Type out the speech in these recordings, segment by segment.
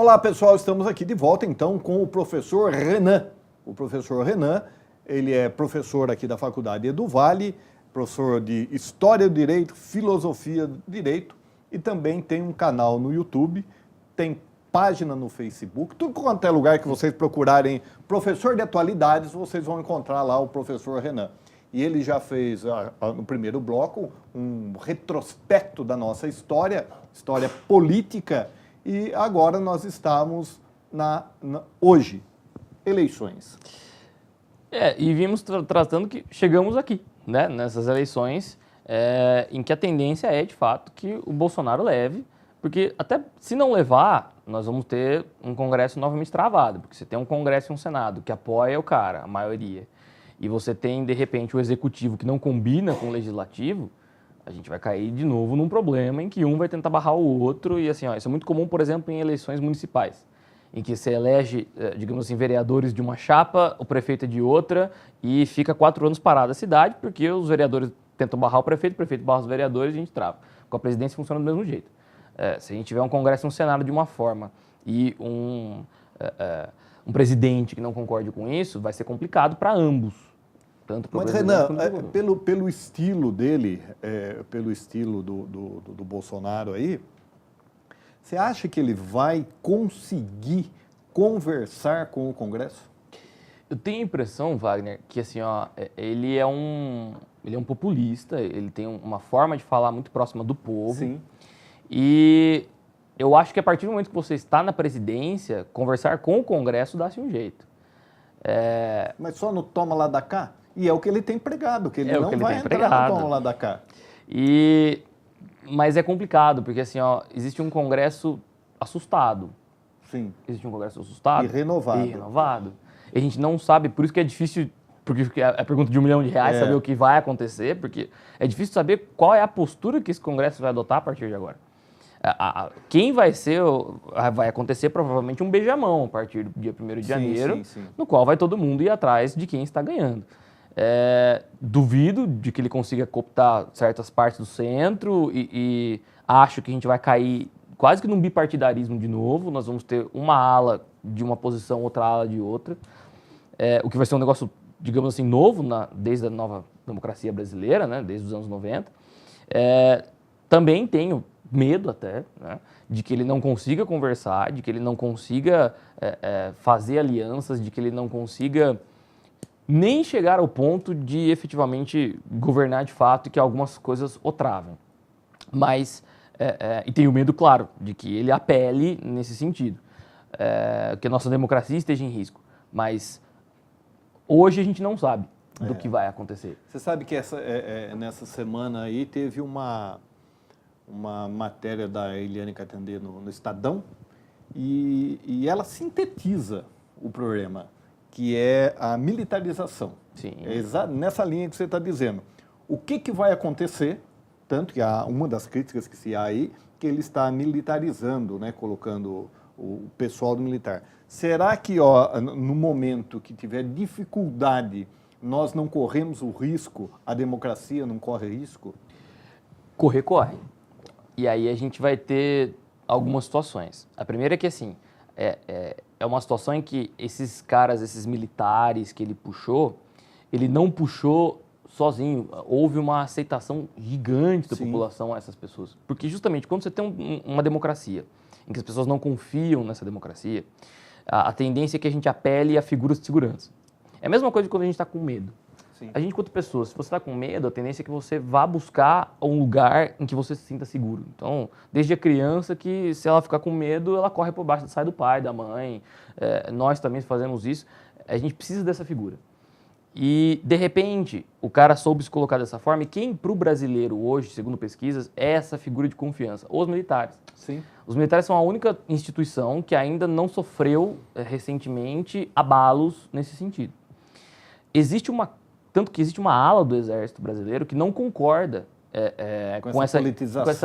Olá, pessoal, estamos aqui de volta então com o professor Renan. O professor Renan, ele é professor aqui da Faculdade Edu Vale, professor de História do Direito, Filosofia do Direito e também tem um canal no YouTube, tem página no Facebook, tudo quanto é lugar que vocês procurarem professor de atualidades, vocês vão encontrar lá o professor Renan. E ele já fez, no primeiro bloco, um retrospecto da nossa história política, e agora nós estamos hoje, eleições. E vimos tratando que chegamos aqui, né, nessas eleições, em que a tendência é, de fato, que o Bolsonaro leve, porque até se não levar, nós vamos ter um Congresso novamente travado, porque você tem um Congresso e um Senado que apoia o cara, a maioria, e você tem, de repente, o Executivo que não combina com o Legislativo, a gente vai cair de novo num problema em que um vai tentar barrar o outro, e assim, isso é muito comum, por exemplo, em eleições municipais, em que você elege, digamos assim, vereadores de uma chapa, o prefeito é de outra, e fica 4 anos parada a cidade, porque os vereadores tentam barrar o prefeito barra os vereadores e a gente trava. Com a presidência funciona do mesmo jeito. Se a gente tiver um Congresso e um Senado de uma forma e um presidente que não concorde com isso, vai ser complicado para ambos. Mas, Renan, pelo estilo dele, pelo estilo do Bolsonaro aí, você acha que ele vai conseguir conversar com o Congresso? Eu tenho a impressão, Wagner, que assim, ele é um populista, ele tem uma forma de falar muito próxima do povo. Sim. E eu acho que a partir do momento que você está na presidência, conversar com o Congresso dá-se um jeito. Mas só no toma lá da cá? E é o que ele tem pregado, que ele não vai entrar no toma lá da cá. Mas é complicado, porque assim, existe um Congresso assustado. Sim. Existe um Congresso assustado. E renovado. E a gente não sabe, por isso que é difícil, porque é a pergunta de R$1 milhão, saber o que vai acontecer, porque é difícil saber qual é a postura que esse Congresso vai adotar a partir de agora. Quem vai acontecer provavelmente um beijamão a partir do dia 1º de janeiro, no qual vai todo mundo ir atrás de quem está ganhando. Duvido de que ele consiga cooptar certas partes do centro e acho que a gente vai cair quase que num bipartidarismo de novo. Nós vamos ter uma ala de uma posição, outra ala de outra, o que vai ser um negócio, digamos assim, novo desde a nova democracia brasileira, né, desde os anos 90. Também tenho medo até, né, de que ele não consiga conversar, de que ele não consiga fazer alianças, de que ele não consiga nem chegar ao ponto de efetivamente governar de fato e que algumas coisas o travem. Mas, e tenho medo, claro, de que ele apele nesse sentido, que a nossa democracia esteja em risco. Mas hoje a gente não sabe do que vai acontecer. Você sabe que nessa semana aí teve uma matéria da Eliane Cantanhede no Estadão e ela sintetiza o problema, que é a militarização. Sim. Nessa linha que você está dizendo. O que vai acontecer, tanto que há uma das críticas que se há aí, que ele está militarizando, né, colocando o pessoal do militar. Será que no momento que tiver dificuldade, nós não corremos o risco, a democracia não corre risco? Corre. E aí a gente vai ter algumas situações. A primeira é que, assim, é uma situação em que esses caras, esses militares que ele puxou, ele não puxou sozinho. Houve uma aceitação gigante da população a essas pessoas. Porque justamente quando você tem uma democracia em que as pessoas não confiam nessa democracia, a tendência é que a gente apele a figuras de segurança. É a mesma coisa de quando a gente está com medo. Sim. A gente, quanto pessoa, se você está com medo, a tendência é que você vá buscar um lugar em que você se sinta seguro. Então, desde a criança, que se ela ficar com medo, ela corre por baixo, sai do pai, da mãe. Nós também fazemos isso. A gente precisa dessa figura. E, de repente, o cara soube se colocar dessa forma. E quem, para o brasileiro hoje, segundo pesquisas, é essa figura de confiança? Os militares. Sim. Os militares são a única instituição que ainda não sofreu, recentemente, abalos nesse sentido. Tanto que existe uma ala do Exército Brasileiro que não concorda com essa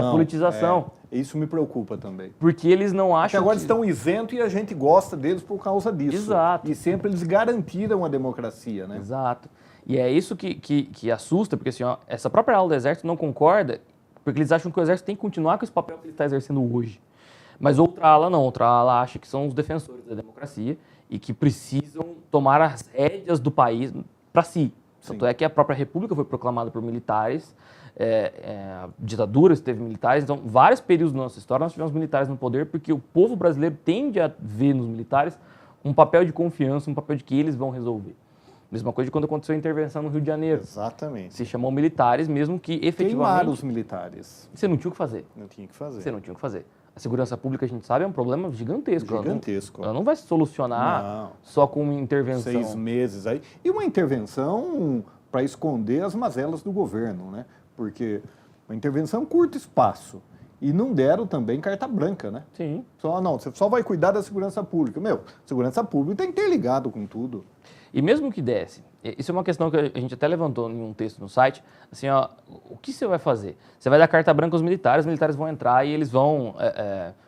politização. Isso me preocupa também. Porque eles não acham que agora estão isentos e a gente gosta deles por causa disso. Exato. E sempre eles garantiram a democracia, né? Exato. E é isso que assusta, porque assim, essa própria ala do Exército não concorda, porque eles acham que o Exército tem que continuar com esse papel que ele está exercendo hoje. Mas outra ala não, outra ala acha que são os defensores da democracia e que precisam tomar as rédeas do país para si. Tanto é que a própria república foi proclamada por militares, a ditadura teve militares, então vários períodos da nossa história nós tivemos militares no poder porque o povo brasileiro tende a ver nos militares um papel de confiança, um papel de que eles vão resolver. Mesma coisa de quando aconteceu a intervenção no Rio de Janeiro. Exatamente. Se chamou militares, mesmo que efetivamente... Queimaram os militares. Você não tinha o que fazer. Não tinha o que fazer. Você não tinha o que fazer. A segurança pública, a gente sabe, é um problema gigantesco. Gigantesco. Ela não vai se solucionar só com uma intervenção. 6 meses aí. E uma intervenção para esconder as mazelas do governo, né? Porque uma intervenção é um curto espaço. E não deram também carta branca, né? Sim. Você só vai cuidar da segurança pública. Segurança pública está interligado com tudo. E mesmo que desse, isso é uma questão que a gente até levantou em um texto no site, assim, ó, o que você vai fazer? Você vai dar carta branca aos militares, os militares vão entrar e eles vão,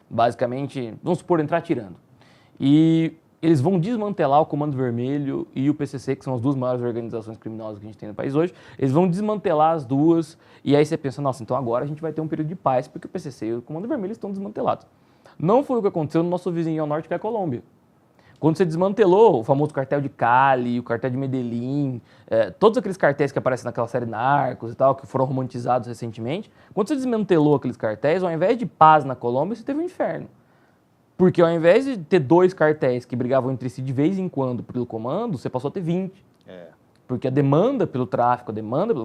basicamente, vamos supor, entrar atirando. E eles vão desmantelar o Comando Vermelho e o PCC, que são as duas maiores organizações criminosas que a gente tem no país hoje, eles vão desmantelar as duas, e aí você pensa, nossa, então agora a gente vai ter um período de paz, porque o PCC e o Comando Vermelho estão desmantelados. Não foi o que aconteceu no nosso vizinho ao norte, que é a Colômbia. Quando você desmantelou o famoso cartel de Cali, o cartel de Medellín, todos aqueles cartéis que aparecem naquela série Narcos e tal, que foram romantizados recentemente, quando você desmantelou aqueles cartéis, ao invés de paz na Colômbia, você teve um inferno. Porque ao invés de ter 2 cartéis que brigavam entre si de vez em quando pelo comando, você passou a ter 20. Porque a demanda pelo tráfico,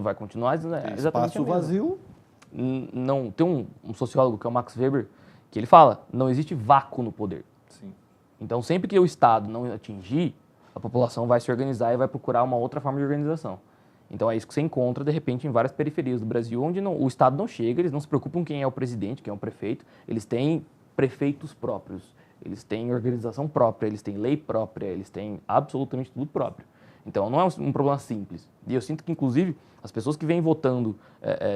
vai continuar exatamente espaço vazio. Não, tem um sociólogo que é o Max Weber, que ele fala, não existe vácuo no poder. Sim. Então, sempre que o Estado não atingir, a população vai se organizar e vai procurar uma outra forma de organização. Então, é isso que você encontra, de repente, em várias periferias do Brasil, onde o Estado não chega, eles não se preocupam quem é o presidente, quem é o prefeito, eles têm prefeitos próprios, eles têm organização própria, eles têm lei própria, eles têm absolutamente tudo próprio. Então, não é um problema simples. E eu sinto que, inclusive, as pessoas que vêm votando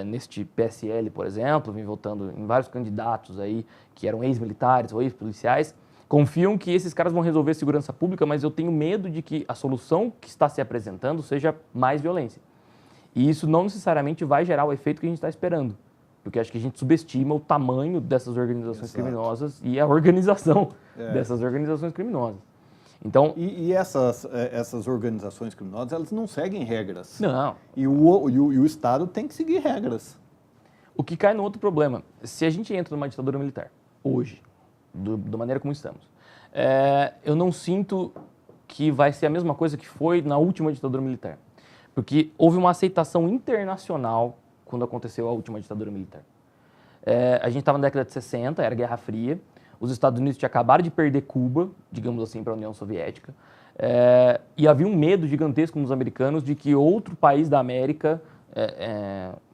neste PSL, por exemplo, vêm votando em vários candidatos aí, que eram ex-militares ou ex-policiais, confiam que esses caras vão resolver a segurança pública, mas eu tenho medo de que a solução que está se apresentando seja mais violência. E isso não necessariamente vai gerar o efeito que a gente está esperando, porque acho que a gente subestima o tamanho dessas organizações criminosas e a organização dessas organizações criminosas. Então, e essas organizações criminosas, elas não seguem regras. Não. E o Estado tem que seguir regras. O que cai no outro problema, se a gente entra numa ditadura militar, hoje, da maneira como estamos, eu não sinto que vai ser a mesma coisa que foi na última ditadura militar. Porque houve uma aceitação internacional quando aconteceu a última ditadura militar. A gente estava na década de 60, era Guerra Fria, os Estados Unidos tinham acabado de perder Cuba, digamos assim, para a União Soviética, e havia um medo gigantesco nos americanos de que outro país da América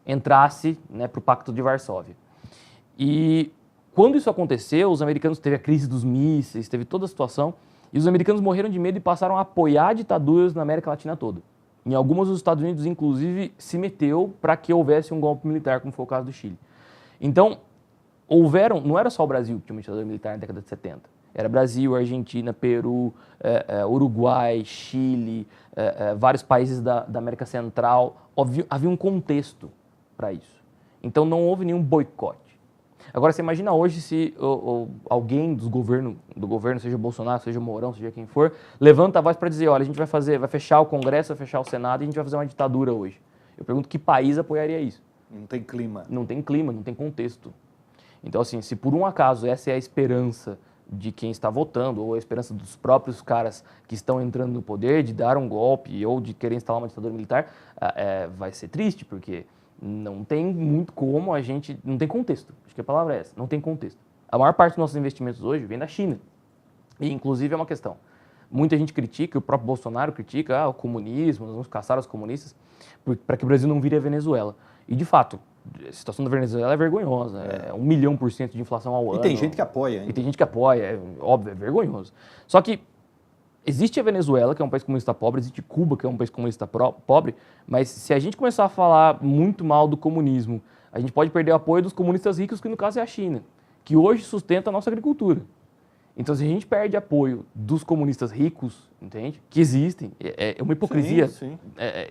entrasse, né, para o Pacto de Varsóvia. E quando isso aconteceu, os americanos teve a crise dos mísseis, teve toda a situação, e os americanos morreram de medo e passaram a apoiar ditaduras na América Latina toda. Em algumas, os Estados Unidos, inclusive, se meteu para que houvesse um golpe militar, como foi o caso do Chile. Então, não era só o Brasil que tinha uma ditadura militar na década de 70. Era Brasil, Argentina, Peru, Uruguai, Chile, vários países da América Central. Havia um contexto para isso. Então, não houve nenhum boicote. Agora, você imagina hoje se alguém do governo, seja Bolsonaro, seja Mourão, seja quem for, levanta a voz para dizer, olha, a gente vai fechar o Congresso, vai fechar o Senado e a gente vai fazer uma ditadura hoje. Eu pergunto que país apoiaria isso? Não tem clima. Não tem clima, não tem contexto. Então, assim, se por um acaso essa é a esperança de quem está votando, ou a esperança dos próprios caras que estão entrando no poder de dar um golpe ou de querer instalar uma ditadura militar, vai ser triste, porque não tem muito como a gente... Não tem contexto. Acho que a palavra é essa. Não tem contexto. A maior parte dos nossos investimentos hoje vem da China. E, inclusive, é uma questão. Muita gente critica, o próprio Bolsonaro critica o comunismo, nós vamos caçar os comunistas, para que o Brasil não vire a Venezuela. E, de fato, a situação da Venezuela é vergonhosa. É 1.000.000% de inflação ao ano. E tem gente que apoia, hein? E tem gente que apoia, é óbvio, é vergonhoso. Só que existe a Venezuela, que é um país comunista pobre, existe Cuba, que é um país comunista pobre, mas se a gente começar a falar muito mal do comunismo, a gente pode perder o apoio dos comunistas ricos, que no caso é a China, que hoje sustenta a nossa agricultura. Então, se a gente perde apoio dos comunistas ricos, entende? Que existem, é uma hipocrisia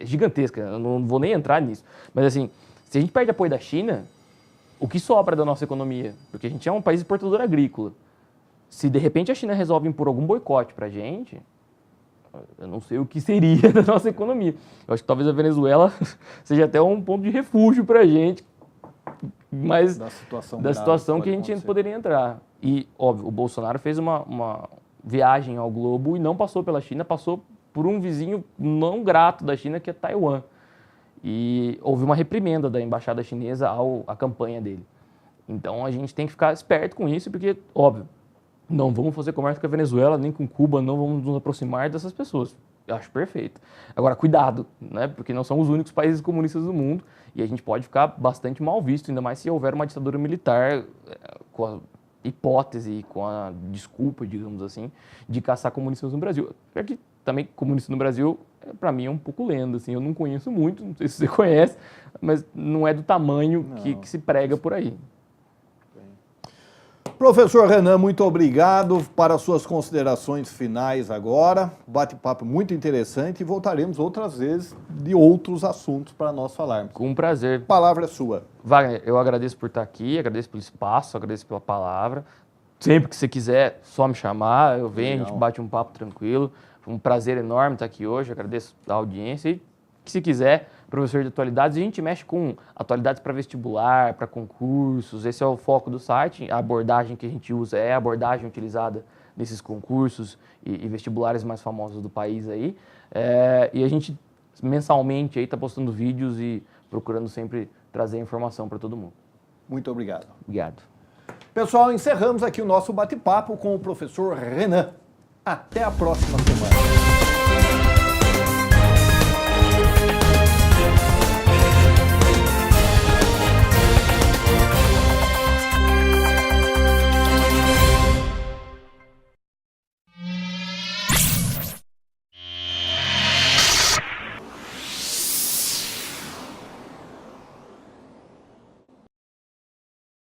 gigantesca, eu não vou nem entrar nisso. Mas assim, se a gente perde apoio da China, o que sobra da nossa economia? Porque a gente é um país exportador agrícola. Se de repente a China resolve impor algum boicote para a gente, eu não sei o que seria da nossa economia. Eu acho que talvez a Venezuela seja até um ponto de refúgio para a gente, mas da situação que a gente poderia entrar. E, óbvio, o Bolsonaro fez uma viagem ao globo e não passou pela China, passou por um vizinho não grato da China, que é Taiwan. E houve uma reprimenda da embaixada chinesa à campanha dele. Então a gente tem que ficar esperto com isso, porque, óbvio, não vamos fazer comércio com a Venezuela, nem com Cuba, não vamos nos aproximar dessas pessoas. Eu acho perfeito. Agora, cuidado, né? Porque não são os únicos países comunistas do mundo e a gente pode ficar bastante mal visto, ainda mais se houver uma ditadura militar com a hipótese, com a desculpa, digamos assim, de caçar comunistas no Brasil. Porque também comunista no Brasil, para mim, é um pouco lenda, assim. Eu não conheço muito, não sei se você conhece, mas não é do tamanho que se prega por aí. Professor Renan, muito obrigado para as suas considerações finais agora. Bate-papo muito interessante e voltaremos outras vezes de outros assuntos para nós falarmos. Com prazer. A palavra é sua. Wagner, eu agradeço por estar aqui, agradeço pelo espaço, agradeço pela palavra. Sempre que você quiser, só me chamar, eu venho, a gente bate um papo tranquilo. Foi um prazer enorme estar aqui hoje, agradeço a audiência e, se quiser, professor de atualidades, a gente mexe com atualidades para vestibular, para concursos, esse é o foco do site, a abordagem que a gente usa é a abordagem utilizada nesses concursos e vestibulares mais famosos do país aí, e a gente mensalmente aí está postando vídeos e procurando sempre trazer informação para todo mundo. Muito obrigado. Obrigado. Pessoal, encerramos aqui o nosso bate-papo com o professor Renan. Até a próxima semana.